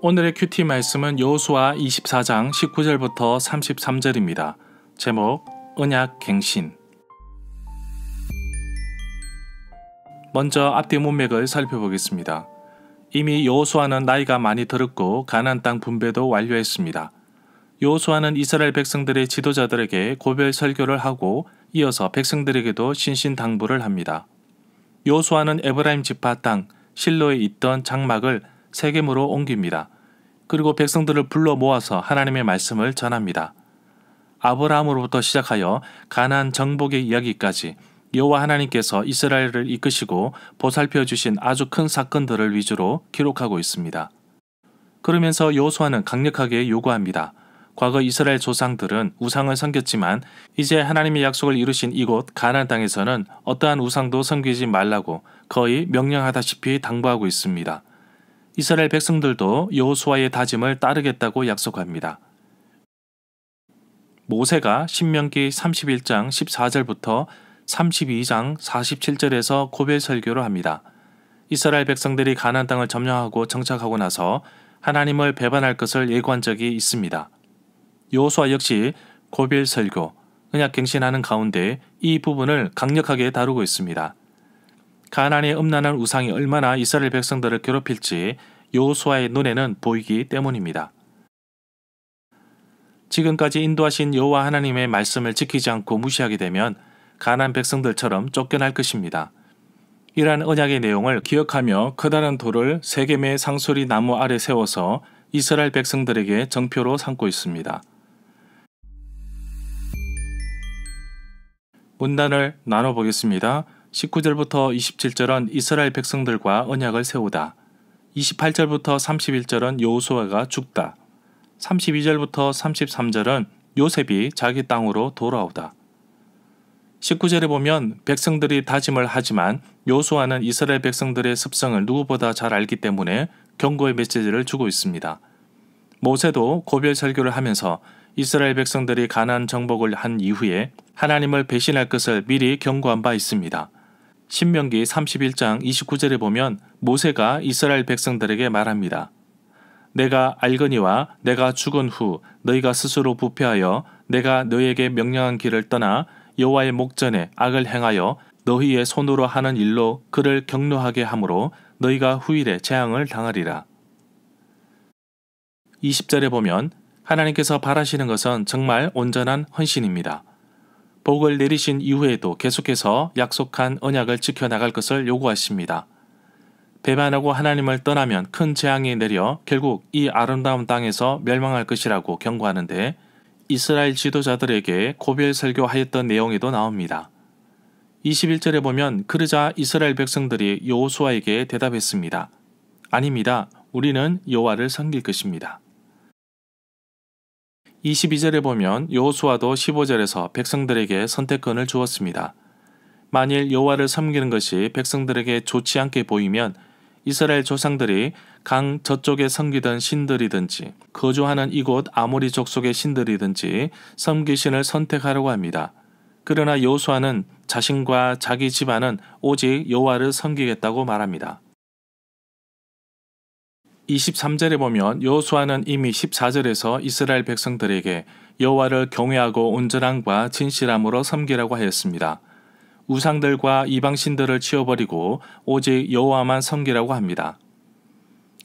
오늘의 큐티 말씀은 여호수아 24장 19절부터 33절입니다. 제목 언약 갱신. 먼저 앞뒤 문맥을 살펴보겠습니다. 이미 여호수아는 나이가 많이 들었고 가나안 땅 분배도 완료했습니다. 여호수아는 이스라엘 백성들의 지도자들에게 고별 설교를 하고 이어서 백성들에게도 신신당부를 합니다. 여호수아는 에브라임 지파 땅 실로에 있던 장막을 세겜으로 옮깁니다. 그리고 백성들을 불러 모아서 하나님의 말씀을 전합니다. 아브라함으로부터 시작하여 가나안 정복의 이야기까지 여호와 하나님께서 이스라엘을 이끄시고 보살펴 주신 아주 큰 사건들을 위주로 기록하고 있습니다. 그러면서 여호수아는 강력하게 요구합니다. 과거 이스라엘 조상들은 우상을 섬겼지만 이제 하나님의 약속을 이루신 이곳 가나안 땅에서는 어떠한 우상도 섬기지 말라고 거의 명령하다시피 당부하고 있습니다. 이스라엘 백성들도 여호수아의 다짐을 따르겠다고 약속합니다. 모세가 신명기 31장 14절부터 32장 47절에서 고별 설교를 합니다. 이스라엘 백성들이 가나안 땅을 점령하고 정착하고 나서 하나님을 배반할 것을 예고한 적이 있습니다. 여호수아 역시 고별 설교, 언약 갱신하는 가운데 이 부분을 강력하게 다루고 있습니다. 가나안의 음란한 우상이 얼마나 이스라엘 백성들을 괴롭힐지 여호수아의 눈에는 보이기 때문입니다. 지금까지 인도하신 여호와 하나님의 말씀을 지키지 않고 무시하게 되면 가나안 백성들처럼 쫓겨날 것입니다. 이러한 언약의 내용을 기억하며 커다란 돌을 세겜의 상수리 나무 아래 세워서 이스라엘 백성들에게 정표로 삼고 있습니다. 문단을 나눠보겠습니다. 19절부터 27절은 이스라엘 백성들과 언약을 세우다. 28절부터 31절은 여호수아가 죽다. 32절부터 33절은 요셉이 자기 땅으로 돌아오다. 19절에 보면 백성들이 다짐을 하지만 여호수아는 이스라엘 백성들의 습성을 누구보다 잘 알기 때문에 경고의 메시지를 주고 있습니다. 모세도 고별 설교를 하면서 이스라엘 백성들이 가나안 정복을 한 이후에 하나님을 배신할 것을 미리 경고한 바 있습니다. 신명기 31장 29절에 보면 모세가 이스라엘 백성들에게 말합니다. 내가 알거니와 내가 죽은 후 너희가 스스로 부패하여 내가 너희에게 명령한 길을 떠나 여호와의 목전에 악을 행하여 너희의 손으로 하는 일로 그를 격노하게 하므로 너희가 후일에 재앙을 당하리라. 20절에 보면 하나님께서 바라시는 것은 정말 온전한 헌신입니다. 복을 내리신 이후에도 계속해서 약속한 언약을 지켜나갈 것을 요구하십니다. 배반하고 하나님을 떠나면 큰 재앙이 내려 결국 이 아름다운 땅에서 멸망할 것이라고 경고하는데 이스라엘 지도자들에게 고별 설교하였던 내용에도 나옵니다. 21절에 보면 그러자 이스라엘 백성들이 여호수아에게 대답했습니다. 아닙니다. 우리는 여호와를 섬길 것입니다. 22절에 보면 여호수아도 15절에서 백성들에게 선택권을 주었습니다. 만일 여호와를 섬기는 것이 백성들에게 좋지 않게 보이면 이스라엘 조상들이 강 저쪽에 섬기던 신들이든지 거주하는 이곳 아모리 족속의 신들이든지 섬기신을 선택하려고 합니다. 그러나 여호수아는 자신과 자기 집안은 오직 여호와를 섬기겠다고 말합니다. 23절에 보면 여호수아는 이미 14절에서 이스라엘 백성들에게 여호와를 경외하고 온전함과 진실함으로 섬기라고 하였습니다. 우상들과 이방신들을 치워버리고 오직 여호와만 섬기라고 합니다.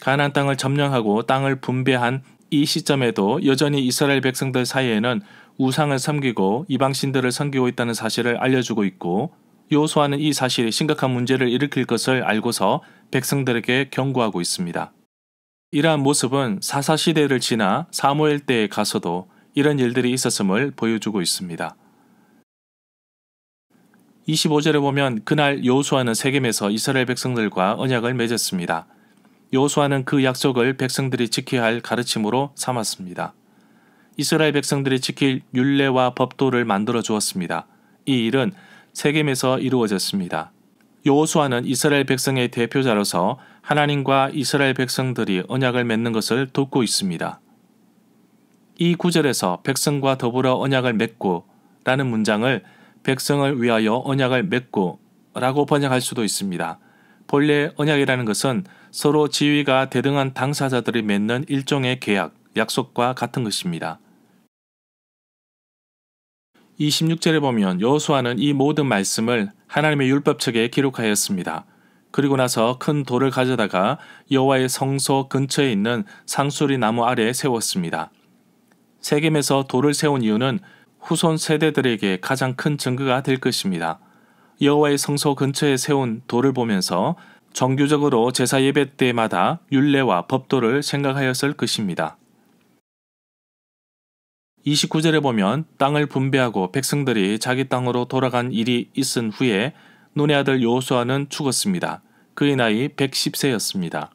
가나안 땅을 점령하고 땅을 분배한 이 시점에도 여전히 이스라엘 백성들 사이에는 우상을 섬기고 이방신들을 섬기고 있다는 사실을 알려주고 있고 여호수아는 이 사실이 심각한 문제를 일으킬 것을 알고서 백성들에게 경고하고 있습니다. 이러한 모습은 사사시대를 지나 사무엘 때에 가서도 이런 일들이 있었음을 보여주고 있습니다. 25절에 보면 그날 여호수아는 세겜에서 이스라엘 백성들과 언약을 맺었습니다. 여호수아는 그 약속을 백성들이 지켜야 할 가르침으로 삼았습니다. 이스라엘 백성들이 지킬 율례와 법도를 만들어 주었습니다. 이 일은 세겜에서 이루어졌습니다. 여호수아는 이스라엘 백성의 대표자로서 하나님과 이스라엘 백성들이 언약을 맺는 것을 돕고 있습니다. 이 구절에서 백성과 더불어 언약을 맺고 라는 문장을 백성을 위하여 언약을 맺고 라고 번역할 수도 있습니다. 본래 언약이라는 것은 서로 지위가 대등한 당사자들이 맺는 일종의 계약, 약속과 같은 것입니다. 26절에 보면 여호수아는 이 모든 말씀을 하나님의 율법책에 기록하였습니다. 그리고 나서 큰 돌을 가져다가 여호와의 성소 근처에 있는 상수리 나무 아래에 세웠습니다. 세겜에서 돌을 세운 이유는 후손 세대들에게 가장 큰 증거가 될 것입니다. 여호와의 성소 근처에 세운 돌을 보면서 정규적으로 제사 예배 때마다 율례와 법도를 생각하였을 것입니다. 29절에 보면 땅을 분배하고 백성들이 자기 땅으로 돌아간 일이 있은 후에 눈의 아들 여호수아는 죽었습니다. 그의 나이 110세였습니다.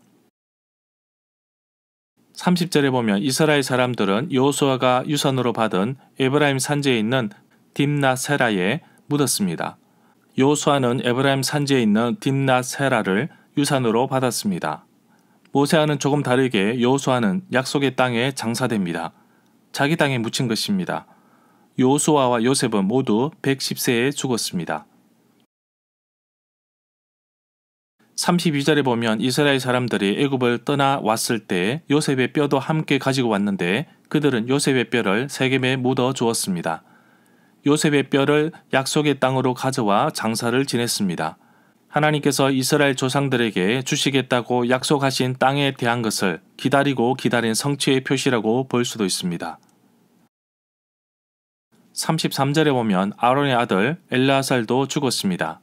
30절에 보면 이스라엘 사람들은 여호수아가 유산으로 받은 에브라임 산지에 있는 딥낫세라에 묻었습니다. 여호수아는 에브라임 산지에 있는 딥낫세라를 유산으로 받았습니다. 모세와는 조금 다르게 여호수아는 약속의 땅에 장사됩니다. 자기 땅에 묻힌 것입니다. 여호수아와 요셉은 모두 110세에 죽었습니다. 32절에 보면 이스라엘 사람들이 애굽을 떠나왔을 때 요셉의 뼈도 함께 가지고 왔는데 그들은 요셉의 뼈를 세겜에 묻어 주었습니다. 요셉의 뼈를 약속의 땅으로 가져와 장사를 지냈습니다. 하나님께서 이스라엘 조상들에게 주시겠다고 약속하신 땅에 대한 것을 기다리고 기다린 성취의 표시라고 볼 수도 있습니다. 33절에 보면 아론의 아들 엘르아살도 죽었습니다.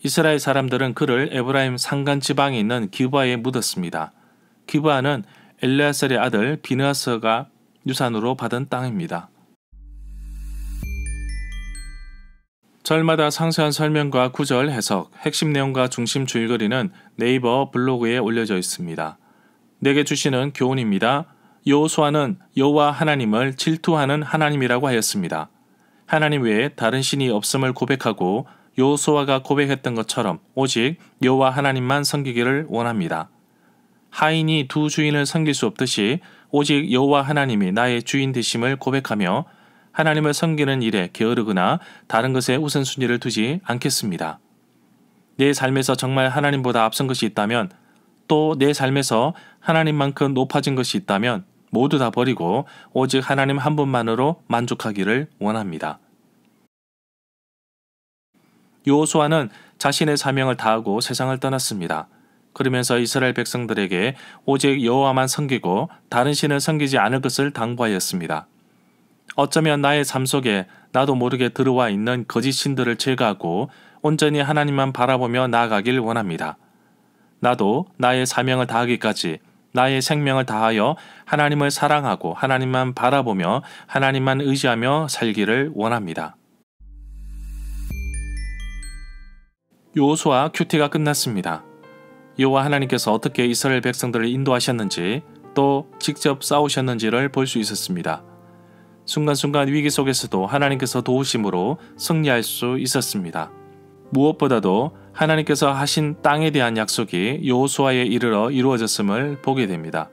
이스라엘 사람들은 그를 에브라임 산간 지방에 있는 기브아에 묻었습니다. 기브아는 엘르아살의 아들 비느하스가 유산으로 받은 땅입니다. 절마다 상세한 설명과 구절 해석, 핵심 내용과 중심 줄거리는 네이버 블로그에 올려져 있습니다. 내게 주시는 교훈입니다. 여호수아는 여호와 하나님을 질투하는 하나님이라고 하였습니다. 하나님 외에 다른 신이 없음을 고백하고 여호수아가 고백했던 것처럼 오직 여호와 하나님만 섬기기를 원합니다. 하인이 두 주인을 섬길 수 없듯이 오직 여호와 하나님이 나의 주인 되심을 고백하며 하나님을 섬기는 일에 게으르거나 다른 것에 우선순위를 두지 않겠습니다. 내 삶에서 정말 하나님보다 앞선 것이 있다면 또 내 삶에서 하나님만큼 높아진 것이 있다면 모두 다 버리고 오직 하나님 한 분만으로 만족하기를 원합니다. 여호수아는 자신의 사명을 다하고 세상을 떠났습니다. 그러면서 이스라엘 백성들에게 오직 여호와만 섬기고 다른 신을 섬기지 않을 것을 당부하였습니다. 어쩌면 나의 삶 속에 나도 모르게 들어와 있는 거짓 신들을 제거하고 온전히 하나님만 바라보며 나아가길 원합니다. 나도 나의 사명을 다하기까지 나의 생명을 다하여 하나님을 사랑하고 하나님만 바라보며 하나님만 의지하며 살기를 원합니다. 여호수아 큐티가 끝났습니다. 여호와 하나님께서 어떻게 이스라엘 백성들을 인도하셨는지 또 직접 싸우셨는지를 볼 수 있었습니다. 순간순간 위기 속에서도 하나님께서 도우심으로 승리할 수 있었습니다. 무엇보다도 하나님께서 하신 땅에 대한 약속이 여호수아에 이르러 이루어졌음을 보게 됩니다.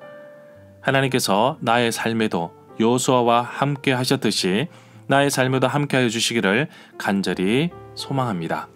하나님께서 나의 삶에도 여호수아와 함께 하셨듯이 나의 삶에도 함께 하여 주시기를 간절히 소망합니다.